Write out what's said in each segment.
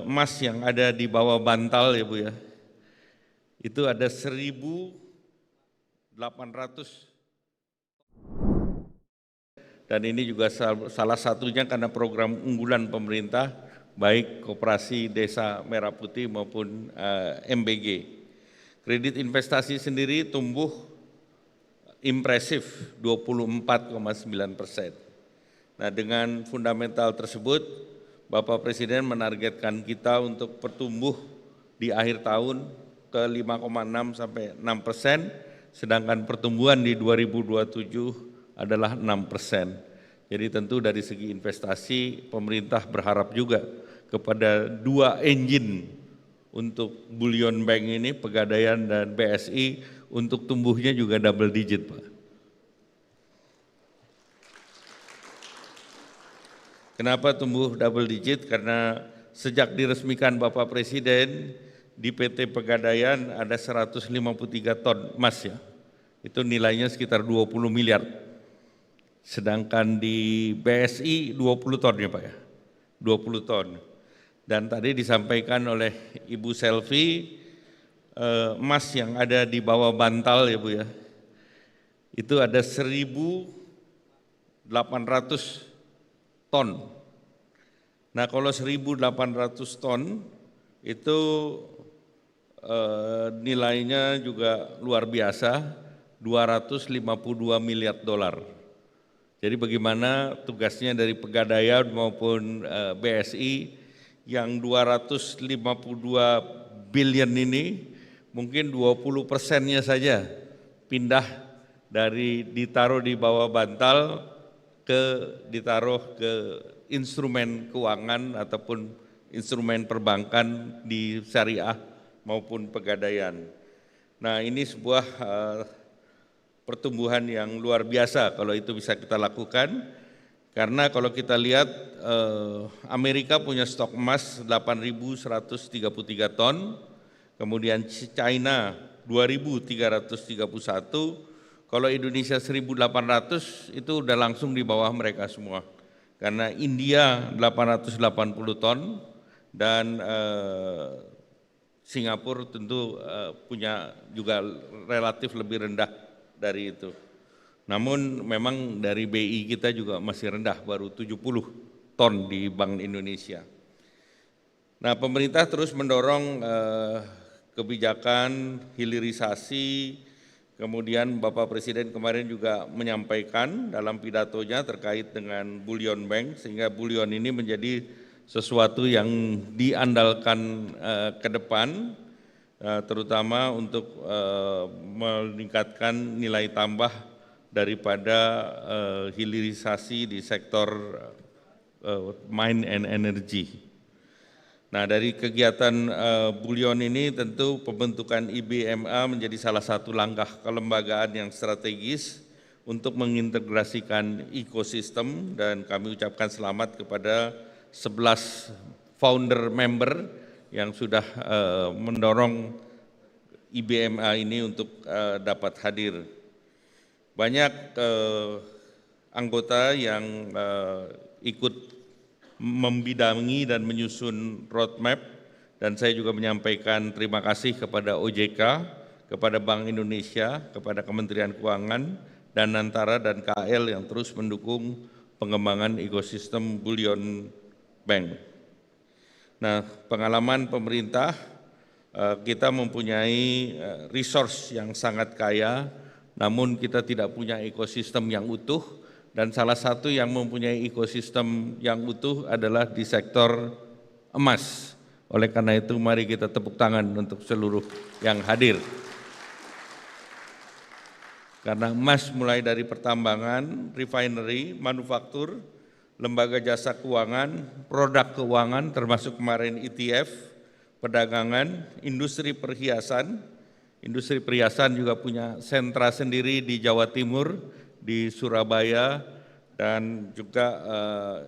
emas yang ada di bawah bantal ya Bu ya, itu ada 1.800, dan ini juga salah satunya karena program unggulan pemerintah, baik Koperasi Desa Merah Putih maupun MBG. Kredit investasi sendiri tumbuh impresif 24,9%. Nah, dengan fundamental tersebut, Bapak Presiden menargetkan kita untuk pertumbuh di akhir tahun ke 5,6 sampai 6%, sedangkan pertumbuhan di 2027 adalah 6%. Jadi tentu dari segi investasi, pemerintah berharap juga kepada dua engine untuk bullion bank ini, Pegadaian dan BSI, untuk tumbuhnya juga double digit, Pak. Kenapa tumbuh double digit? Karena sejak diresmikan Bapak Presiden, di PT Pegadaian ada 153 ton emas ya. Itu nilainya sekitar 20 miliar. Sedangkan di BSI 20 ton ya Pak ya, 20 ton. Dan tadi disampaikan oleh Ibu Selvi, emas yang ada di bawah bantal ya Bu ya, itu ada 1.800 ton. Nah kalau 1.800 ton itu nilainya juga luar biasa, 252 miliar dolar. Jadi bagaimana tugasnya dari Pegadaian maupun BSI yang 252 billion ini, mungkin 20%-nya saja pindah dari ditaruh di bawah bantal ditaruh ke instrumen keuangan ataupun instrumen perbankan di syariah maupun Pegadaian. Nah ini sebuah pertumbuhan yang luar biasa kalau itu bisa kita lakukan, karena kalau kita lihat Amerika punya stok emas 8.133 ton, kemudian China 2.331, kalau Indonesia 1.800 itu udah langsung di bawah mereka semua. Karena India 880 ton dan Singapura tentu punya juga relatif lebih rendah dari itu. Namun memang dari BI kita juga masih rendah, baru 70 ton di Bank Indonesia. Nah, pemerintah terus mendorong kebijakan hilirisasi, kemudian Bapak Presiden kemarin juga menyampaikan dalam pidatonya terkait dengan bullion bank, sehingga bullion ini menjadi sesuatu yang diandalkan ke depan, terutama untuk meningkatkan nilai tambah daripada hilirisasi di sektor mine and energy. Nah dari kegiatan bullion ini tentu pembentukan IBMA menjadi salah satu langkah kelembagaan yang strategis untuk mengintegrasikan ekosistem, dan kami ucapkan selamat kepada 11 founder member yang sudah mendorong IBMA ini untuk dapat hadir. Banyak anggota yang ikut membidangi dan menyusun roadmap, dan saya juga menyampaikan terima kasih kepada OJK, kepada Bank Indonesia, kepada Kementerian Keuangan, Danantara dan KL yang terus mendukung pengembangan ekosistem bullion bank. Nah, pengalaman pemerintah, kita mempunyai resource yang sangat kaya, namun kita tidak punya ekosistem yang utuh, dan salah satu yang mempunyai ekosistem yang utuh adalah di sektor emas. Oleh karena itu mari kita tepuk tangan untuk seluruh yang hadir. Karena emas mulai dari pertambangan, refinery, manufaktur, lembaga jasa keuangan, produk keuangan termasuk kemarin ETF, perdagangan, industri perhiasan juga punya sentra sendiri di Jawa Timur, di Surabaya, dan juga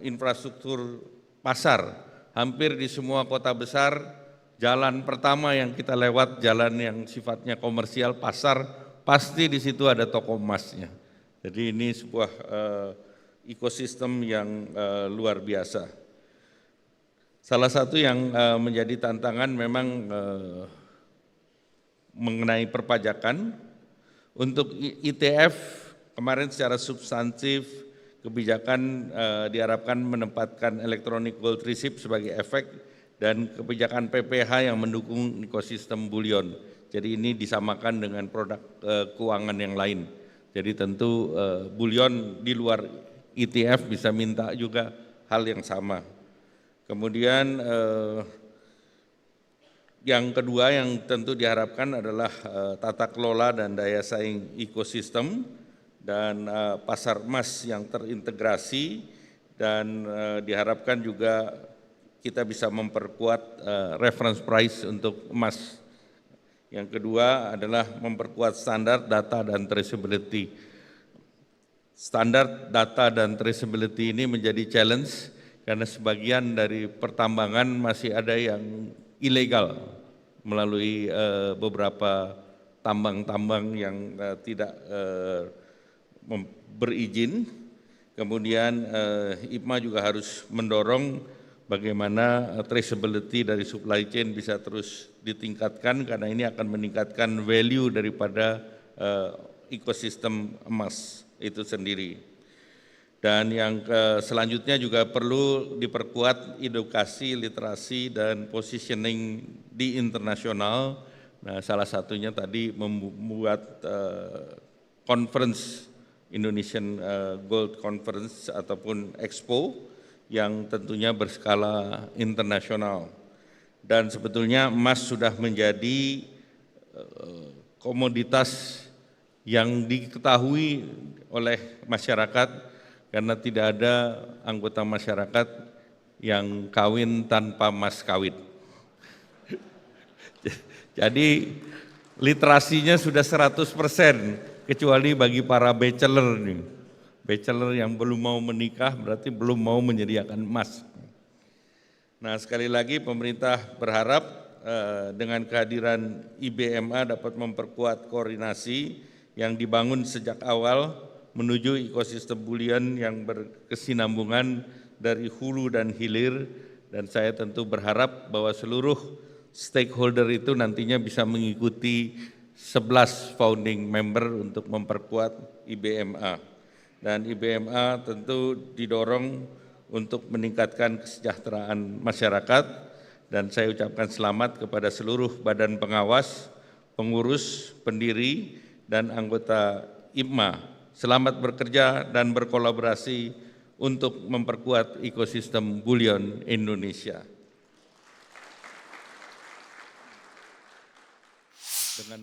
infrastruktur pasar. Hampir di semua kota besar, jalan pertama yang kita lewat, jalan yang sifatnya komersial, pasar, pasti di situ ada toko emasnya. Jadi ini sebuah ekosistem yang luar biasa. Salah satu yang menjadi tantangan memang mengenai perpajakan. Untuk ITF kemarin secara substantif kebijakan diharapkan menempatkan electronic gold receipt sebagai efek dan kebijakan PPH yang mendukung ekosistem bullion. Jadi ini disamakan dengan produk keuangan yang lain. Jadi tentu bullion di luar ETF bisa minta juga hal yang sama. Kemudian yang kedua yang tentu diharapkan adalah tata kelola dan daya saing ekosistem dan pasar emas yang terintegrasi dan diharapkan juga kita bisa memperkuat reference price untuk emas. Yang kedua adalah memperkuat standar data dan traceability. Standar data dan traceability ini menjadi challenge karena sebagian dari pertambangan masih ada yang ilegal melalui beberapa tambang-tambang yang tidak berizin. Kemudian IPMA juga harus mendorong bagaimana traceability dari supply chain bisa terus ditingkatkan karena ini akan meningkatkan value daripada ekosistem emas itu sendiri. Dan yang selanjutnya juga perlu diperkuat edukasi, literasi, dan positioning di internasional. Nah, salah satunya tadi membuat conference, Indonesian Gold Conference ataupun Expo yang tentunya berskala internasional. Dan sebetulnya emas sudah menjadi komoditas yang diketahui oleh masyarakat karena tidak ada anggota masyarakat yang kawin tanpa mas kawin. Jadi literasinya sudah 100%, kecuali bagi para bachelor nih. Bachelor yang belum mau menikah berarti belum mau menyediakan emas. Nah, sekali lagi pemerintah berharap dengan kehadiran IBMA dapat memperkuat koordinasi yang dibangun sejak awal menuju ekosistem bullion yang berkesinambungan dari hulu dan hilir, dan saya tentu berharap bahwa seluruh stakeholder itu nantinya bisa mengikuti 11 founding member untuk memperkuat IBMA. Dan IBMA tentu didorong untuk meningkatkan kesejahteraan masyarakat, dan saya ucapkan selamat kepada seluruh badan pengawas, pengurus, pendiri, dan anggota IPMA. Selamat bekerja dan berkolaborasi untuk memperkuat ekosistem bullion Indonesia. Dengan